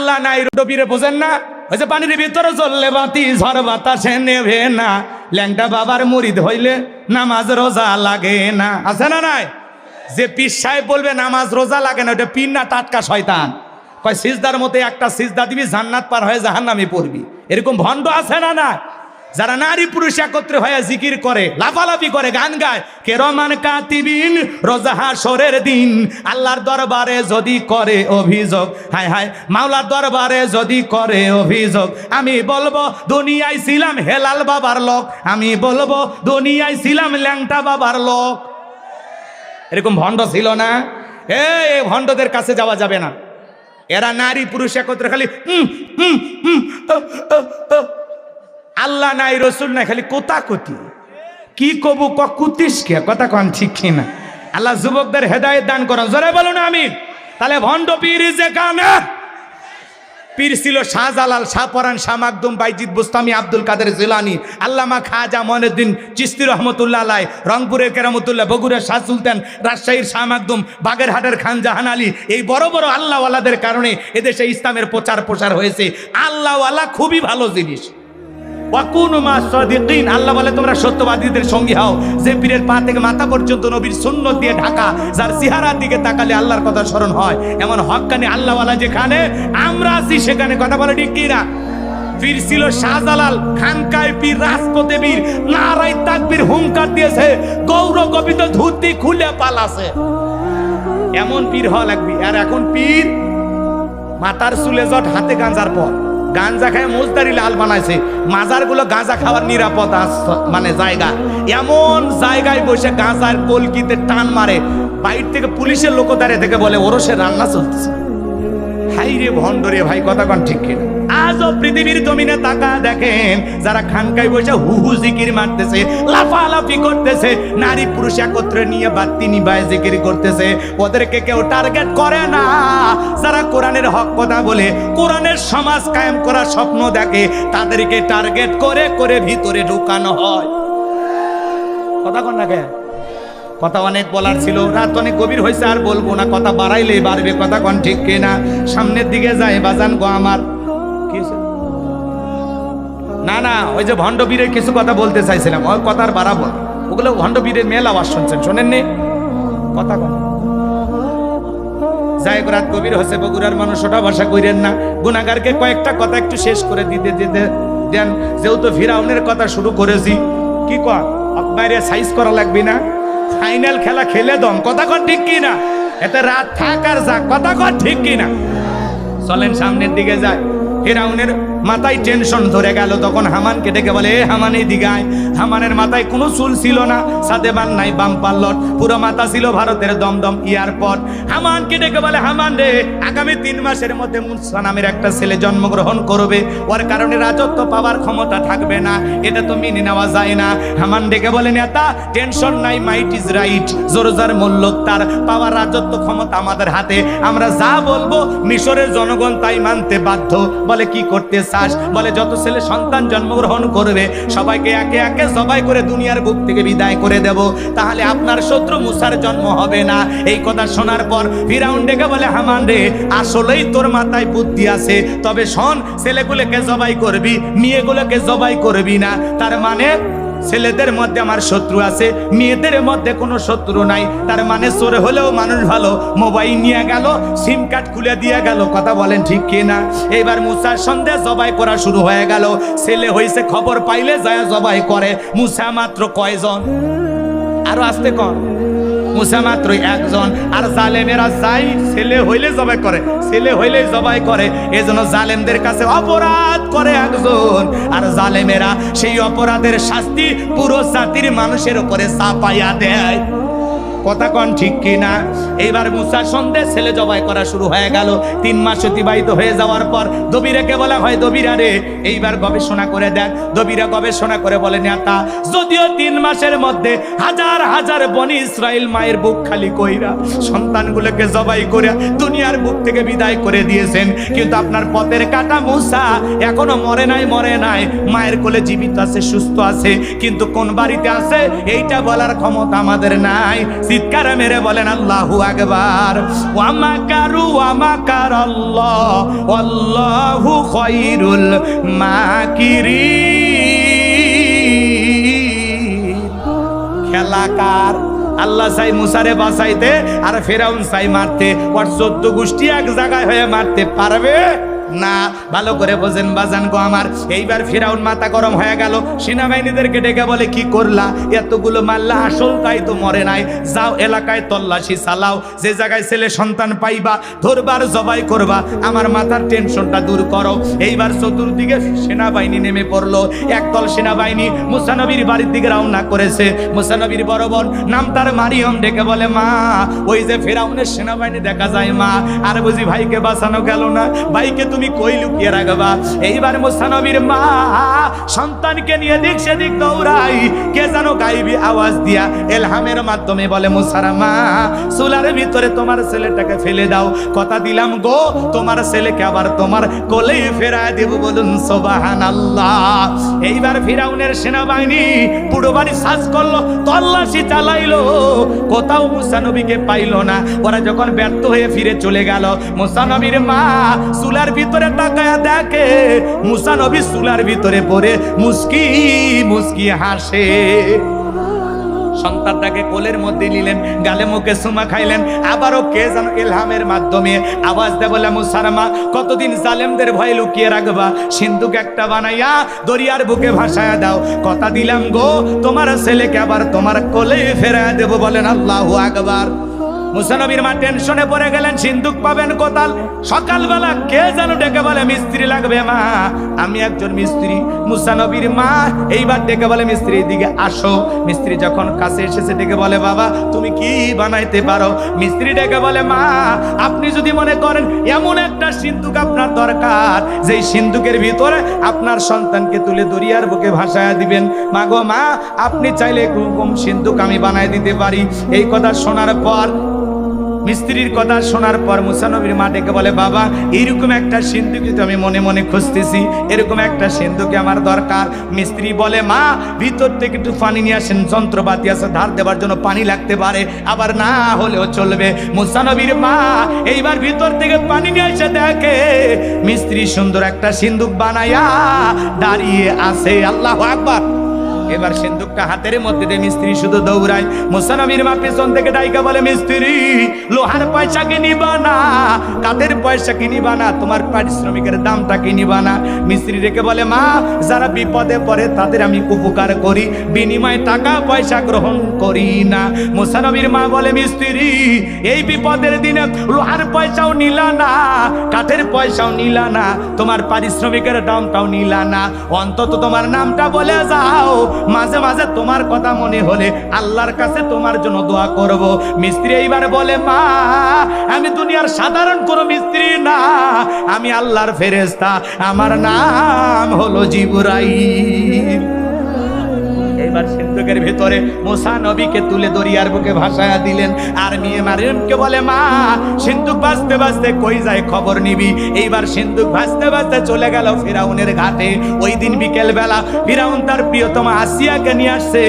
আল্লাহ নাই ডবিরে বোঝেন না? ওই যে পানির ভিতরে জ্বললে বাতি ঝড় বাতাসে নেবে না, ল্যাংটা বাবার মুরিদ হইলে নামাজ রোজা লাগে না। আছে না নাই? যে পীর সাহেব বলবে নামাজ রোজা লাগে না, ওটা পীর না টাটকা শয়তান। কয় সিজদার মধ্যে একটা সিজদা দিবি জান্নাত পার হয়ে জাহান্নামে পড়বি। এরকম ভণ্ড আছে না না? যারা নারী পুরুষ একত্রে হয়ে জিকির করে, লাফালাফি করে, গান গায়, কেরমান কাতিবিন রোজা হাশরের দিন আল্লাহর দরবারে যদি করে অভিযোগ, হায় হায় মাওলার দরবারে যদি করে অভিযোগ, আমি বলবো দুনিয়ায় ছিলাম হেলাল বাবার লোক, আমি বলবো দুনিয়ায় ছিলাম ল্যাংটা বাবার লোক। এরকম ভণ্ড ছিল না? এই ভণ্ডদের কাছে যাওয়া যাবে না। এরা নারী পুরুষ একত্রে খালি আল্লাহ নাই রসুল নাই, খালি কোতাকুতি। কি কবু কুতিস কে কথা কন ঠিক কিনা? আল্লাহ যুবকদের হেদায়েত দান করেন, জোরে বলুন আমিন। তাহলে ভণ্ড পীর যেখানে পীর ছিল শাহজালাল, শাহপরান, শাহ মাকদুম, বাইজিদ বুস্তামি, আব্দুল কাদের জিলানী, আল্লামা খাজা মঈনুদ্দিন চিশতি রহমতুল্লাহ আলাইহি, রংপুরের কেরামতুল্লাহ, বগুড়ার শাহ সুলতান, রাজশাহীর শাহ মাকদুম, বাগেরহাটের খান জাহান আলী। এই বড় বড় আল্লাহওয়ালাদের কারণে এদেশে ইসলামের প্রচার হয়েছে। আল্লাহওয়ালা খুবই ভালো জিনিস। আল্লাহ বলে তোমরা সত্যবাদীদের সঙ্গী হও। যে পীরের পা থেকে মাথা পর্যন্ত নবীর সুন্নত দিয়ে ঢাকা, যার চেহারার দিকে তাকালে আল্লাহর কথা স্মরণ হয়, এমন হক্কানি আল্লাহওয়ালা যেখানে আমরা আছি সেখানে। কথা বলে ঠিক কিনা? পীর ছিল শাহজালাল, খানকায় পীর, রাজপথে পীর, নারায়ে তাকবীর হুঙ্কার দিয়েছে, গৌরগোবিন্দ ধুতি খুলে পালাছে। এমন পীর হওয়া লাগবে। আর এখন পীর মাথার চুলে জট, হাতে গাঁজার পর, গাঁজা খায় মোজদারি লাল বানাইছে। মাজারগুলো গাঁজা খাওয়ার নিরাপদ মানে জায়গা, এমন জায়গায় বসে গাঁজার কলকিতে টান মারে, বাইরে থেকে পুলিশের লোক দাঁড়িয়ে থেকে বলে ওরসে রান্না চলতেছে। হাই রে ভণ্ডরে ভাই, কথা কন ঠিক কিনা? আজও পৃথিবীর জমিনে তাকা দেখেন, যারা খানকায় বসে হুহু জিকির মারতেছে, লাফালাফি করতেছে, নারী পুরুষ একত্রে নিয়ে বাতি নিভায় জিকির করতেছে, ওদেরকে কেউ টার্গেট করে না। যারা কোরআনের হক কথা বলে, কোরআনের সমাজ কায়েম করার স্বপ্ন দেখে, তাদেরকে টার্গেট করে করে ভিতরে ঢুকানো হয়। কথা কন না কেন? কথা অনেক বলার ছিল, রাত অনেক গভীর হয়েছে, আর বলবো না, কথা বাড়াইলেই বাড়বে। কথা কন ঠিক কিনা? সামনের দিকে যায় বাজান গো আমার। না না, ওই যে ভণ্ড বীরের কিছু কথা বলতে চাইছিলাম, ওই কথার বাড়াবো। ওগুলো ভণ্ড বীরের মেল আওয়াজ শুনছেন, শোনেননি? কথা কন যাই, রাত গভীর হয়েছে, বগুড়ার মানুষ ওটা ভাষা কইরেন না। গুনাহগারকে কয়েকটা কথা একটু শেষ করে দিতে দিতে দেন, যেহেতু ফিরাউনের কথা শুরু করেছি। কি কর বাইরে সাইজ করা লাগবে না, ফাইনাল খেলা খেলে দম। কথা কন ঠিক কিনা? এতে রাত থাক আর যাক। কথা কন ঠিক কিনা? চলেন সামনের দিকে যায়। ফিরাউনের মাথায় টেনশন ধরে গেল, তখন হামানকে ডেকে বলে, এ হামান এই দিগায়। হামানের মাথায় কোনো চুল ছিল না, সাদে বান নাই, বাম পাল্লট, পুরো মাথা ছিল ভারতের দমদম এয়ারপোর্ট। হামানকে ডেকে বলে, হামান রে, আগামী 3 মাসের মধ্যে মুসা নামের একটা ছেলে জন্মগ্রহণ করবে, ওর কারণে রাজত্ব পাওয়ার ক্ষমতা থাকবে না, এটা তো মেনে নেওয়া যায় না। হামান ডেকে বলে, নেতা টেনশন নাই, মাইট ইজ রাইট, জোর যার মূল্য তার, পাওয়ার রাজত্ব ক্ষমতা আমাদের হাতে, আমরা যা বলবো মিশরের জনগণ তাই মানতে বাধ্য। বলে কি করতে চাস? বলে যত ছেলে সন্তান জন্মগ্রহণ করবে সবাইকে একে একে জবাই করে দুনিয়ার বুক থেকে বিদায় করে দেব, তাহলে আপনার শত্রু মুসার জন্ম হবে না। এই কথা শোনার পর ফিরাউন ডেকে বলে, হামান রে, আসলেই তোর মাথায় বুদ্ধি আছে, তবে শোন, ছেলেগুলোকে জবাই করবি, মেয়েগুলোকে জবাই করবি না। তার মানে ছেলেদের মধ্যে আমার শত্রু আছে, মেয়েদের মধ্যে কোনো শত্রু নাই। তার মানে চোর হলেও মানুষ ভালো, মোবাইল নিয়ে গেল, সিম কার্ড খুলে দিয়ে গেল। কথা বলেন ঠিক কিনা? এবার মুসার সন্দেহ জবাই করা শুরু হয়ে গেল। ছেলে হইছে খবর পাইলে যায় জবাই করে। মুসা মাত্র কয়জন? আরো আসতে কন। মুসা মাত্র একজন। আর জালেমেরা যাই ছেলে হইলে জবাই করে, ছেলে হইলে জবাই করে। এজন্য জালেমদের কাছে অপরাধ করে একজন, আর জালেমেরা সেই অপরাধের শাস্তি পুরো জাতির মানুষের উপরে চাপাইয়া দেয়। কথা কন ঠিক কিনা? এইবার মুসার সন্দেহ ছেলে জবাই করা শুরু হয়ে গেল। 3 মাস অতিবাহিত হয়ে যাওয়ার পর দবিরাকে বলা হয়, দবিরা রে, এইবার গবেষণা করে দেখ। দবিরা গবেষণা করে বলে, নেতা যদিও 3 মাসের মধ্যে হাজার হাজার বনি ইসরাইল মায়ের বুক খালি কইরা সন্তানগুলোকে জবাই করে দুনিয়ার বুক থেকে বিদায় করে দিয়েছেন, কিন্তু আপনার পথের কাটা মুসা এখনো মরে নাই, মায়ের কোলে জীবিত আছে, সুস্থ আছে, কিন্তু কোন বাড়িতে আছে এইটা বলার ক্ষমতা আমাদের নাই। চিৎকার মেরে বলেন আল্লাহু আকবার। ওয়া মাকারু ওয়া মাকারাল্লাহ ওয়াল্লাহু খায়রুল মাকিরিন। খেলাকার আল্লাহ চাই মুসারে বাঁচাইতে, আর ফেরাউন চাই মারতে। ওর 14 গোষ্ঠী এক জায়গায় হয়ে মারতে পারবে না। ভালো করে বোঝেন বাজান গো আমার। এইবার ফিরাউন মাথা গরম হয়ে গেল, সেনাবাহিনীদেরকে ডেকে বলে কি করলা, এতগুলো মারলা, আসল তাই তো মরে নাই, যাও এলাকায় তল্লাশি চালাও, যে জায়গায় ছেলে সন্তান পাইবা ধরবার জবাই করবা, আমার মাথার টেনশনটা দূর করো। এইবার চতুর্দিকে সেনাবাহিনী নেমে পড়লো। একদল সেনাবাহিনী মুসা নবীর বাড়ির দিকে রওনা করেছে। মুসা নবীর বড় বোন নাম তার মারিয়ম ডেকে বলে মা, ওই যে ফিরাউনের সেনাবাহিনী দেখা যায় মা, আর বুঝি ভাইকে বাঁচানো গেল না, ভাইকে তুমি কই লুকিয়ে রাখবা। এইবার মুসা নবীর মা সন্তানকে নিয়ে দিক সেদিক দৌড়াই, কে যেন গাইবি আওয়াজ দিয়া এলহামের মাধ্যমে বলে মুসার মা, চুলার ভিতরে তোমার ছেলেটাকে ফেলে দাও, কথা দিলাম গো তোমার ছেলেকে আবার তোমার কোলে ফেরায় দেব, বলুন সুবহানাল্লাহ। এইবার ফিরাউনের সেনাবাহিনী পুরো বাড়ি সার্চ করলো, তল্লাশি চালাইলো, কোথাও মুসা নবীকে পাইলো না। ওরা যখন ব্যর্থ হয়ে ফিরে চলে গেল, মুসা নবীর মা চুলার ভিতরে তাকায়া দেখে মুসা নবী চুলার ভিতরে পড়ে মুস্কি মুস্কি হাসে। সন্তানটাকে কোলের মধ্যে নিলেন, গালে মুখে সুমা খাইলেন। আবারও কে যেন ইলহামের মাধ্যমে আওয়াজ দেয় বলে মুসার মা, কতদিন জালেমদের ভয়ে লুকিয়ে রাখবা, সিন্ধুক একটা বানাইয়া দরিয়ার বুকে ভাসায়া দাও, কথা দিলাম গো তোমার ছেলেকে আবার তোমার কোলে ফেরায়া দেব, বলেন আল্লাহু আকবার। মুসা নবীর মা টেনশনে পড়ে গেলেন, সিন্ধুক পাবেন কোথাল। সকালবেলা কে যেন ডেকে বলে মিস্ত্রি লাগবে মা, আমি একজন মিস্ত্রি। মুসা নবীর মা এইবার ডেকে বলে মিস্ত্রি দিকে আসো। মিস্ত্রি যখন কাছে এসেছে ডেকে বলে বাবা তুমি কি বানাইতে পারো। মিস্ত্রি ডেকে বলে মা, আপনি যদি মনে করেন এমন একটা সিন্ধুক আপনার দরকার, যেই সিন্ধুকের ভিতরে আপনার সন্তানকে তুলে দরিয়ার বুকে ভাসায়া দিবেন, মা গো মা আপনি চাইলে এরকম সিন্ধুক আমি বানাই দিতে পারি। এই কথা শোনার পর, মিস্ত্রির কথা শোনার পর মুসা নবীর মা ডেকে বলে বাবা এইরকম একটা সিন্ধুক তো আমি মনে মনে খুঁজতেছি, এরকম একটা সিন্ধুকে আমার দরকার। মিস্ত্রি বলে মা ভিতর থেকে একটু পানি নিয়ে আসেন, যন্ত্রপাতি আছে ধার দেওয়ার জন্য পানি লাগতে পারে, আবার না হলেও চলবে। মুসা নবীর মা এইবার ভিতর থেকে পানি নিয়ে এসে দেখে মিস্ত্রি সুন্দর একটা সিন্ধুক বানায়া দাঁড়িয়ে আছে। আল্লাহু আকবার। এবার সিন্ধুকটা হাতের মধ্যে দিয়ে মিস্ত্রি শুধু দৌড়ায়। মুসা নবীর মা পেছন থেকে ডাইকা বলে মিস্ত্রি লোহার পয়সা কি নিবা না, কাঠের পয়সা কি নিবা না, তোমার পারিশ্রমিকের দামটা কি নিবা না। মিস্ত্রি রেখে বলে মা যারা বিপদে পড়ে তাদের আমি উপকার করি, বিনিময়ে টাকা পয়সা গ্রহণ করি না। মুসা নবীর মা বলে মিস্ত্রি এই বিপদের দিনে লোহার পয়সাও নিলা না, কাঠের পয়সাও নিলা না, তোমার পারিশ্রমিকের দামটাও নিলা না, অন্তত তোমার নামটা বলে যাও, মাঝে মাঝে তোমার কথা মনে হলে আল্লাহর কাছে তোমার জন্য দোয়া করব। মিস্ত্রি এইবার বলে মা আমি দুনিয়ার সাধারণ কোনো মিস্ত্রি না, আমি আল্লাহর ফেরেশতা, আমার নাম হলো জিবরাইল। এইবার সিন্ধুকের ভিতরে মুসা নবীকে তুলে দরিয়ার বুকে ভাসায়া দিলেন। আর মেয়ে মারিয়মকে বলে মা সিন্ধুক ভাসতে ভাসতে কই যায় খবর নিবি। এইবার সিন্ধুক ভাসতে ভাসতে চলে গেল ফিরাউনের ঘাটে। ওই দিন বিকেল বেলা ফিরাউন তার প্রিয়তমা আসিয়াকে নিয়ে আসছে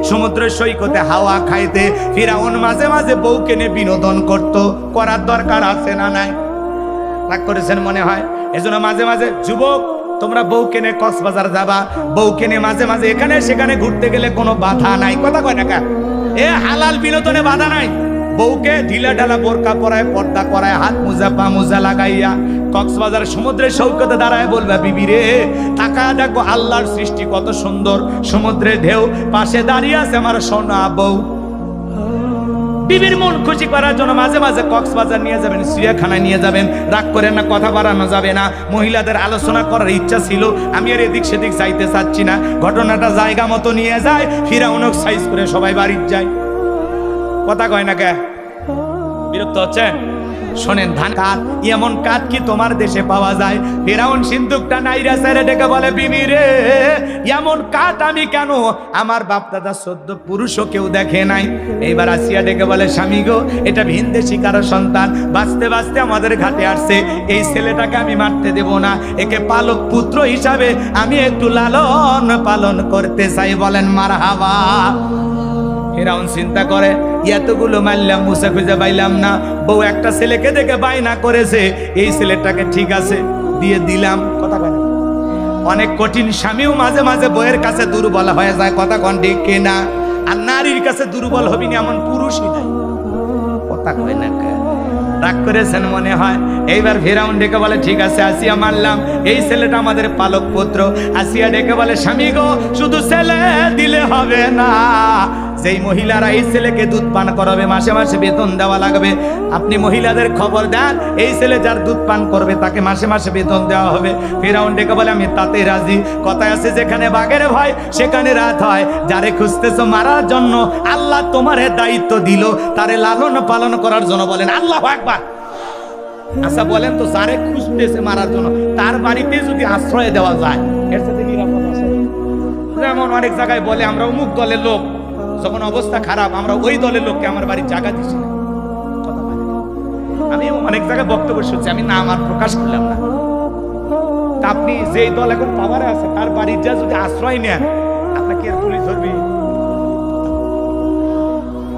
সমুদ্র সৈকতে হাওয়া খাইতে। ফিরাউন মাঝে মাঝে বউকে নিয়ে বিনোদন করত, করার দরকার আছে না নাই? রাগ করেছেন মনে হয়। এজন্য মাঝে মাঝে যুবক তোমরা বউকে নিয়ে কক্সবাজার যাবা, বউকে নিয়ে মাঝে মাঝে এখানে সেখানে ঘুরতে গেলে কোনো বাধা নাই। কথা কয় না কা, এ হালাল বিনোদনে বাধা নাই। বউকে ঢিলা ঢালা বোরকা পরায়, পর্দা করায়, হাত মোজা পা মোজা লাগাইয়া কক্সবাজার সমুদ্রের সৈকতে দাঁড়ায় বলবে বিবি রে তাকায় দেখো আল্লাহর সৃষ্টি কত সুন্দর, সমুদ্রের ঢেউ, পাশে দাঁড়িয়ে আছে আমার সোনা বউ। বিবির মন খুশি করার জন্য মাঝে মাঝে কক্সবাজার নিয়ে যাবেন, চিড়িয়াখানায় নিয়ে যাবেন। রাগ করেন না, কথা বাড়ানো যাবে না। মহিলাদের আলোচনা করার ইচ্ছা ছিল, আমি আর এদিক সেদিক যাইতে চাচ্ছি না। ঘটনাটা জায়গা মতো নিয়ে যায়, ফিরাউনক সাইজ করে সবাই বাড়ির যায়। কথা কয় না কে? বিরক্ত হচ্ছেন? শোনেন, ধান কাঠ এমন কাঠ কি তোমার দেশে পাওয়া যায়? ফিরাউন সিন্ধুকটা নাইরা ছেড়ে ডেকে বলে বিবি রে এমন কাঠ আমি কেন, আমার বাপ দাদা 14 পুরুষও কেউ দেখে নাই। এইবার আসিয়া ডেকে বলে স্বামী গো এটা ভিনদেশি কারো সন্তান, বাঁচতে বাঁচতে আমাদের ঘাটে আসছে, এই ছেলেটাকে আমি মারতে দেব না, একে পালক পুত্র হিসাবে আমি একটু লালন পালন করতে চাই। বলেন মারহাবা। ফিরাউন চিন্তা করে এতগুলো মারলাম, মুসা খুঁজে পাইলাম না, বউ একটা ছেলেকে দেখে বায়না করেছে, এই ছেলেটাকে ঠিক আছে দিয়ে দিলাম। কথা কয় না? অনেক কঠিন স্বামীও মাঝে মাঝে বউয়ের কাছে দুর্বল হয়ে যায়, কথা কন ঠিক কিনা? আর নারীর কাছে দুর্বল হবি না এমন পুরুষই নাই, কথা কয় না? রাগ করেছেন মনে হয়। এইবার ফিরাউন ডেকে বলে ঠিক আছে আসিয়া মানলাম, এই ছেলেটা আমাদের পালক পুত্র। আসিয়া ডেকে বলে স্বামী গো, শুধু ছেলে দিলে হবে না, যেই মহিলারা এই ছেলেকে দুধ পান করাবে মাসে মাসে বেতন দেওয়া লাগবে। আপনি মহিলাদের খবর দেন, এই ছেলে যার দুধ পান করবে তাকে মাসে মাসে বেতন দেওয়া হবে। ফিরাউন ডেকে বলে আমি তাতে রাজি। কথায় আছে যেখানে বাঘের ভয় সেখানে রাত হয়। যারে খুঁজতেছো মারার জন্য আল্লাহ তোমারে দায়িত্ব দিল, তারে লালন পালন করার জন্য। বলেন আল্লাহু আকবার। আচ্ছা বলেন তো, যারে খুঁজতেছে মারার জন্য তার বাড়িতে যদি আশ্রয় দেওয়া যায় এর সাথে নিরাপদ আছে? যেমন অনেক জায়গায় বলে আমরা অমুক দলের লোক, যখন অবস্থা খারাপ আমরা ওই দলের লোককে আমার বাড়ির জায়গা দিচ্ছি না। আমি অনেক জায়গায় বক্তব্য শুনছি, আমি নাম আর প্রকাশ করলাম না। আপনি যেই দল এখন পাওয়ারে আছে তার বাড়ির যা যদি আশ্রয় নেন, আপনাকে আর পুলিশ ধরবি?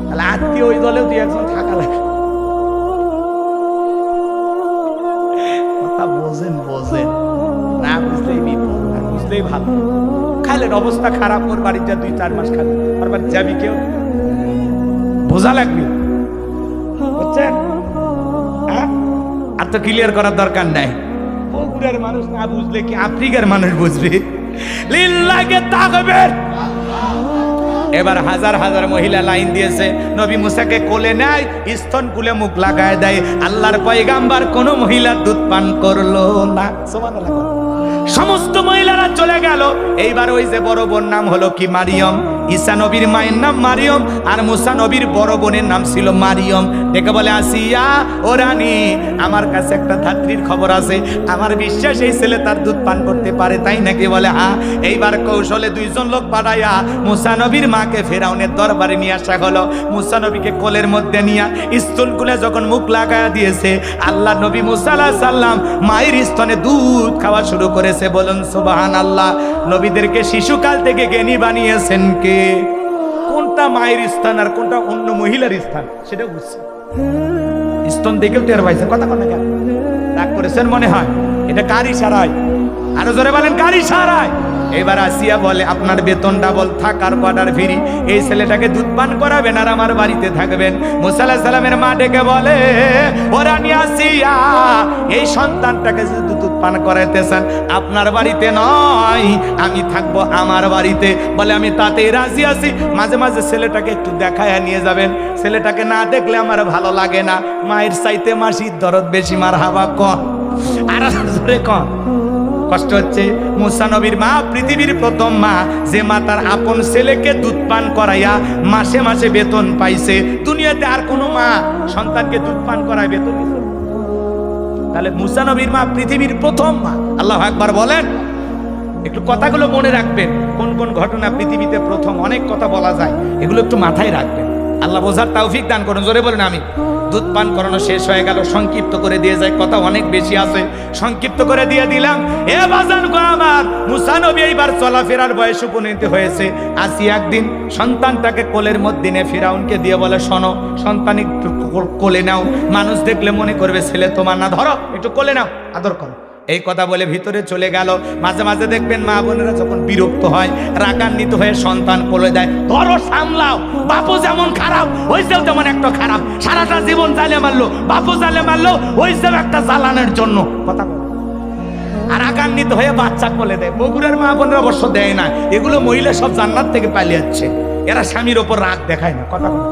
তাহলে আত্মীয় ওই দলেও দুই একজন থাকা লাগে। কথা বোঝেন বোঝেন, না বুঝলেই বিপদ, আর বুঝলেই ভালো। খাইলেন অবস্থা খারাপ, ওর বাড়ির যা 2-4 মাস খাবে, ওর বাড়ি যাবি কেউ? বোঝা লাগবে, বুঝছেন? আর তো ক্লিয়ার করার দরকার নাই। বগুড়ার মানুষ না বুঝলে কি আফ্রিকার মানুষ বুঝবে? লিল্লাহে তাকবীর। এবার হাজার হাজার মহিলা লাইন দিয়েছে, নবী মুসাকে কোলে নেয়, স্তন কুলে মুখ লাগায় দেয়। আল্লাহর পয়গাম্বার কোন মহিলা দুধ পান করলো না। সুবহানাল্লাহ। সমস্ত মহিলারা চলে গেল। এইবার ওই যে বড় বোন নাম হলো কি মারিয়ম, ঈসা নবীর মায়ের নাম মারিয়ম, আর মুসা নবীর বড় বোনের নাম ছিল মারিয়ম। ডেকে বলে আসিয়া ও রানী, আমার কাছে একটা ধাত্রীর খবর আছে, আমার বিশ্বাস এই ছেলে তার দুধ পান করতে পারে, তাই নাকি? বলে হ্যাঁ। এইবার কৌশলে 2জন লোক পাঠাইয়া মুসা নবীর মাকে ফেরাউনের দরবারে নিয়ে আসা হলো। মুসা নবীকে কোলের মধ্যে নিয়ে স্তন কুলে যখন মুখ লাগায়া দিয়েছে, আল্লাহ নবী মুসা আলাইহিস সালাম মায়ের স্তনে দুধ খাওয়া শুরু করেছে। বলুন সুবহানাল্লাহ। নবীদেরকে শিশুকাল থেকে জ্ঞানী বানিয়েছেন কে? কোনটা মায়ের স্থান আর কোনটা অন্য মহিলার স্থান সেটা বুঝছে। স্তন দেখেও টের পাইছে। কথা কন না কেন? রাগ করেছেন মনে হয়? এটা কার ইশারায়? আরো জোরে বলেন কার ইশারায়? এবার আসিয়া বলে আপনার বেতন ডাবল, থাকার কোয়ার্টার ফ্রি, এই ছেলেটাকে দুধ পান করাবেন আর আমার বাড়িতে থাকবেন। মুসা আলাইহিস সালামের মা ডেকে বলে ও রানী আসিয়া, এই সন্তানটাকে যদি দুধ পান করাইতেছেন আপনার বাড়িতে নয়, আমি থাকবো আমার বাড়িতে। বলে আমি তাতেই রাজি আছি, মাঝে মাঝে ছেলেটাকে একটু দেখায় নিয়ে যাবেন, ছেলেটাকে না দেখলে আমার ভালো লাগে না। মায়ের চাইতে মাসির দরদ বেশি, মারহাবা কন আর জোরে কন। কষ্ট হচ্ছে। মুসা নবীর মা পৃথিবীর প্রথম মা, যে মা তার আপন ছেলেকে দুধ পান করাইয়া মাসে মাসে বেতন পাইছে। দুনিয়াতে আর কোনো মা সন্তানকে দুধ পান করায় বেতন দিত? তাহলে মুসা নবীর মা পৃথিবীর প্রথম মা। আল্লাহু আকবার বলেন। একটু কথাগুলো মনে রাখবেন, কোন কোন ঘটনা পৃথিবীতে প্রথম। অনেক কথা বলা যায়, এগুলো একটু মাথায় রাখবেন। আল্লাহ বোঝার তৌফিক দান করুন। জোরে বলেন আমি। দুধ পান করানো শেষ হয়ে গেল, সংক্ষিপ্ত করে দিয়ে যায়, কথা অনেক বেশি আছে, সংক্ষিপ্ত করে দিয়ে দিলাম। এ বাজান গো আমার, মুসা নবী এইবার চলাফেরার বয়স উপনীত হয়েছে। আসি একদিন সন্তানটাকে কোলের মধ্যে নিয়ে ফিরাউনকে দিয়ে বলে শোনো, সন্তান একটু কোলে নাও, মানুষ দেখলে মনে করবে ছেলে তোমার না, ধরো একটু কোলে নাও, আদর করো। এই কথা বলে ভিতরে চলে গেল। মাঝে মাঝে দেখবেন মা বোনেরা যখন বিরক্ত হয়, রাগান্বিত হয়ে সন্তান কোলে দেয়, ধরো সামলাও, বাপু যেমন খারাপ হয়েছেও তেমন একটা খারাপ, সারাটা জীবন জালে মারলো, বাপু জালে মারলো, হয়েছেও একটা জ্বালানোর জন্য। কথা বলে আর রাগান্বিত হয়ে বাচ্চা কোলে দেয়। বগুড়ার মা বোনেরা অবশ্য দেয় না, এগুলো মহিলা সব জান্নাত থেকে পালিয়ে যাচ্ছে, এরা স্বামীর ওপর রাগ দেখায় না। কথা বলে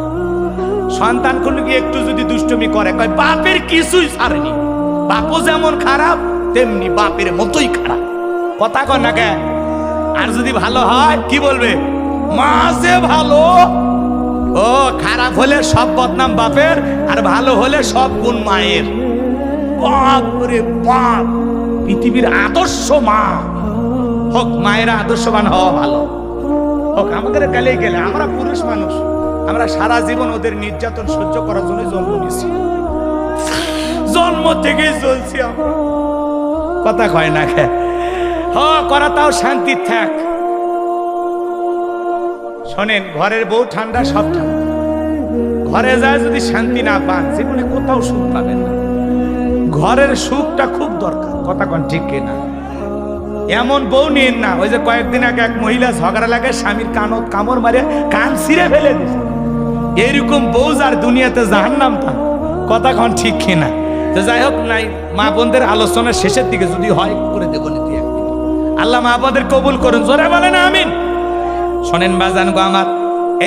সন্তান কোনো কি একটু যদি দুষ্টুমি করে, কয় বাপের কিছুই ছাড়েনি, বাপু যেমন খারাপ তেমনি বাপের মতোই খারাপ। কথা কন না কে? আর যদি ভালো হয় কি বলবে? মা যে ভালো। ও খারাপ হলে সব বদনাম বাপের, আর ভালো হলে সব গুণ মায়ের। বাপরে বাপ, পৃথিবীর আদর্শ মা হোক, মায়েরা আদর্শবান হওয়া ভালো হোক। আমাদের গেলেই গেলে আমরা পুরুষ মানুষ, আমরা সারা জীবন ওদের নির্যাতন সহ্য করার জন্য জন্ম নিয়েছি, জন্ম থেকেই চলছি আমরা। কথা কয় না কে? করা তাও শান্তি থাক। শোনেন, ঘরের বউ ঠান্ডা, সব ঠান্ডা। ঘরে যায় যদি শান্তি না পান, জীবনে কোথাও সুখ পাবেন না। ঘরের সুখটা খুব দরকার, কথা কোন ঠিক কিনা? এমন বউ নিন না, ওই যে কয়েকদিন আগে এক মহিলা ঝগড়া লাগে, স্বামীর কানত কামড় মারে কান ছিঁড়ে ফেলে দিছে। এইরকম বউ যার দুনিয়াতে জাহান্নাম তা, কথা কোন ঠিক কিনা? তো যাই হোক, নাই মা বোনদের আলোচনার শেষের দিকে যদি হয় করে দেবো নীতি একদিন। আল্লাহ মা বোনদের কবুল করুন, জোরে বলেন আমিন। শোনেন বাজান গো আমার,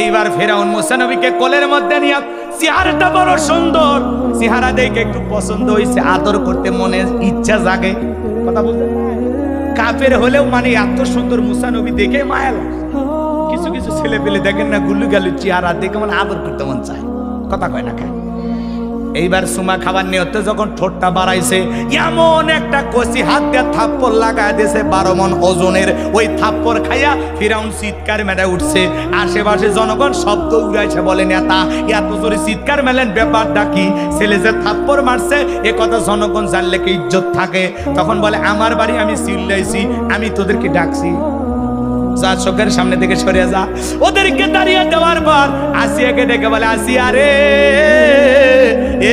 এইবার ফেরাউন মুসা নবীকে কোলের মধ্যে নিয়ে, চেহারাটা বড় সুন্দর, চেহারা দেখে একটু পছন্দ হয়েছে, আদর করতে মনে ইচ্ছা জাগে। কথা বলতে কাফের হলেও মানে এত সুন্দর মুসা নবী দেখে মায়া লাগে। কিছু কিছু ছেলে পেলে দেখেন না, গুল্লু গালু চেহারা দেখে মানে আদর করতে মন চায়, কথা কয় না কেন? এইবার সুমা খাবার নিয়তে যখন ঠোঁটটা বাড়াইছে, এমন একটা কষি হাত দিয়ে থাপ্পড় লাগায় দিয়েছে 12 মণ ওজনের। ওই থাপ্পড় খাইয়া ফিরাউন চিৎকার মেরে উঠছে। আশেপাশে জনগণ শব্দ উড়াইছে, বলে নেতা এত জোরে চিৎকার মেলেন, ব্যাপারটা কি? ছেলে যে থাপ্পড় মারছে এ কথা জনগণ জানলে কি ইজ্জত থাকে? তখন বলে আমার বাড়ি, আমি চিল্লাইছি, আমি তোদেরকে ডাকছি, যা চোখের সামনে থেকে সরে যা। ওদেরকে দাঁড়িয়ে দেওয়ার পর আসিয়াকে ডেকে বলে, আসিয়া রে,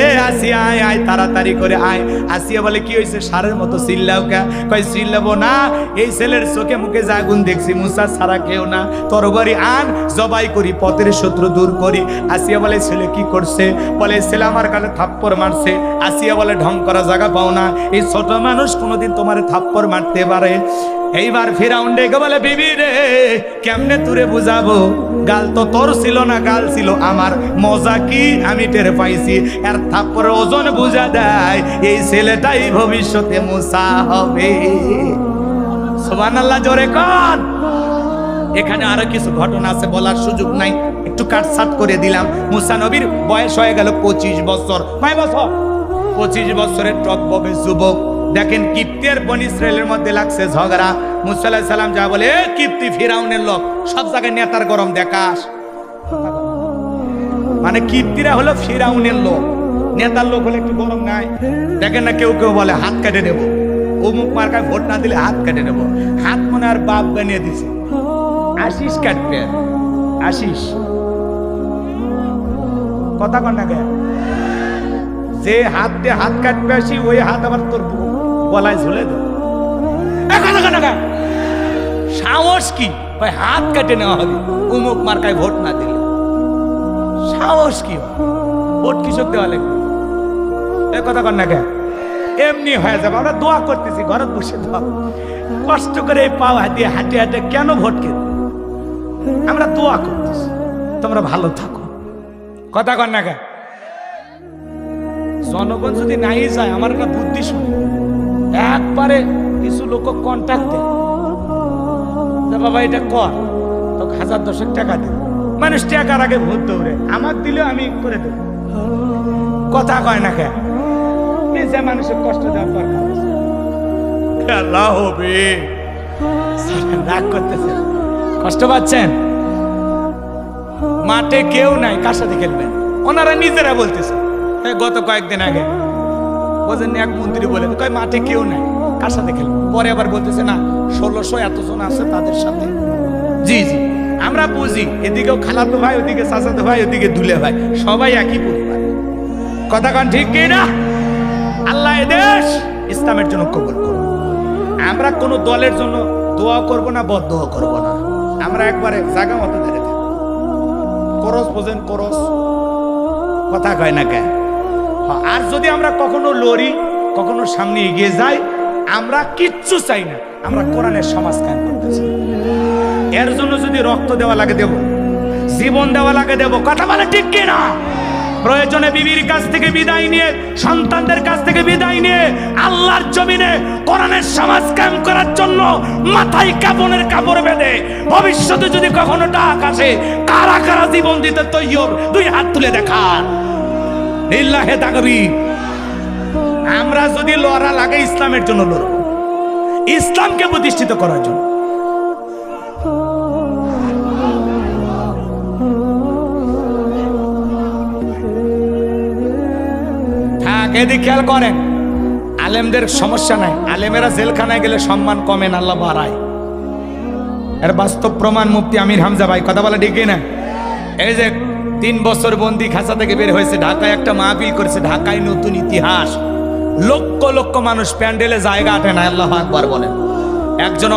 এ আসিয়া আয়, আয় তাড়াতাড়ি করে আয়। আসিয়া বলে কি হয়েছে? সারের মতো চিল্লাও কে? কই চিল্লাবো না, এই ছেলের চোখে মুখে যে আগুন দেখছি, মুসা ছাড়া কেউ না, তরবারি আন, জবাই করি, পথের শত্রু দূর করি। আসিয়া বলে ছেলে কি করছে? বলে ছেলে আমার গালে থাপ্পড় মারছে। আসিয়া বলে ঢং করা জায়গা পাও না, এই ছোট মানুষ কোনোদিন তোমার থাপ্পড় মারতে পারে? এইবার ফিরাউন ডেকে বলে, বিবি রে, কেমনে তুরে বুঝাবো? গাল তো তোর ছিল না, গাল ছিল আমার। মজা কি আমি টের পাইছি, এর থাপ্পড়ের ওজন বুঝা দেয় এই ছেলেটাই ভবিষ্যতে মুসা হবে। সুবহানাল্লাহ, জোরে কর। এখানে আরো কিছু ঘটনা আছে, বলার সুযোগ নাই, একটু কাটছাট করে দিলাম। মুসা নবীর বয়স হয়ে গেল 25 বছর। 25 বছরের টকবকে যুবক। দেখেন কিপ্তের বনি ইসরায়েলের মধ্যে লাগছে ঝগড়া। মুসা আলাইহিস সালাম যা বলে, এ কিপ্তি ফিরাউনের লোক, সব জায়গায় নেতার গরম দেখাস। মানে কিপ্তিরা হলো ফিরাউনের লোক, নেতার লোক হলে একটু গরম নাই। দেখেন না, কেউ কেউ বলে হাত কেটে নেবো, অমুক মার্কায় ভোট না দিলে হাত কেটে নেবো। হাত মনে আর বাপ বানিয়ে দিছে, আশিস কাটবে, আশিস, কথা কন না কে? যে হাত দিয়ে হাত কাটবে আসি, ওই হাত আবার তোর গলায় ঝুলে দেব। সাহস কি? ভাই হাত কেটে নেওয়া হবে অমুক মার্কায় ভোট না দিলে। সাহস কি? ভোট কৃষক দেওয়া লাগবে, এ কথা কন না কে? এমনি হয়ে যাবে। আমরা দোয়া করতেছি, ঘরে বসে দোয়া, কষ্ট করে এই পাও হাতিয়ে হাঁটে হাঁটে কেন ভোট কেন? আমরা দোয়া করতেছি তোমরা ভালো থাকো, কথা কন না কে? জনগণ যদি নাই যায়, আমার একটা বুদ্ধি শুনে একবারে কিছু লোক কন্ট্যাক্ট দেয়, বাবা এটা কর, তোকে 1000-1000 টাকা দেব। মানুষ টাকার আগে ভোট দৌড়ে, আমার দিলেও আমি করে দেব, কথা কয় না কে? যে মানুষের কষ্ট দেওয়ার দরকার খেলা হবে। রাগ করতেছে, কষ্ট পাচ্ছেন, মাঠে কেউ নাই, কার সাথে খেলবেন? ওনারা নিজেরা বলতেছে। গত কয়েকদিন আগে বোঝেন, এক মন্ত্রী বলে কয় মাঠে কেউ নাই, কার সাথে খেলবে? পরে আবার বলতেছে না, 1600 এতজন আছে তাদের সাথে। জি জি, আমরা বুঝি, এদিকেও খালাতো ভাই, ওদিকে চাচাতো ভাই, ওদিকে দুলে ভাই, সবাই একই পরিবার, কথা কন ঠিক কি না? আল্লাহ এদেশ ইসলামের জন্য কবুল করুন। আমরা কোন দলের জন্য দোয়া করব না, বদদোয়া করব না, আমরা একবারে জায়গা মতো ধরে থাকবো। করস বোঝেন, করস, কথা কয় না কে? আর যদি আমরা কখনো লড়ি, কখনো সামনে এগিয়ে যাই, আমরা কিচ্ছু চাই না, আমরা কোরআনের সমাজ কায়েম করতে চাই। এর জন্য যদি রক্ত দেওয়া লাগে দেব, জীবন দেওয়া লাগে দেব, কথা বলে ঠিক কিনা? প্রয়োজনে বিবির কাছ থেকে বিদায় নিয়ে, সন্তানদের কাছ থেকে বিদায় নিয়ে, আল্লাহর জমিনে কোরআনের সমাজ কায়েম করার জন্য মাথায় কাফনের কাপড় বেঁধে, ভবিষ্যতে যদি কখনো ডাক আসে, কারা কারা জীবন দিতে তৈয়র, 2 হাত তুলে দেখা। লিল্লাহে তাকবীর। আমরা যদি লড়া লাগে, ইসলামের জন্য লড়ব, ইসলামকে প্রতিষ্ঠিত করার জন্য। এদিকে খেয়াল করেন, আলেমদের সমস্যা নাই, আলেমেরা জেলখানায় গেলে সম্মান কমে না, আল্লাহ বাড়ায়। এর বাস্তব প্রমাণ মুফতি আমির হামজা ভাই, কথা বলা ঠিক না? এই যে 3 বছর বন্দি খাঁচা থেকে বের হয়েছে, ঢাকায় একটা মাহফিল করেছে, ঢাকায় নতুন ইতিহাস, লক্ষ লক্ষ মানুষ, প্যান্ডেলে জায়গা আটে না। আল্লাহু আকবার বলেন। একজন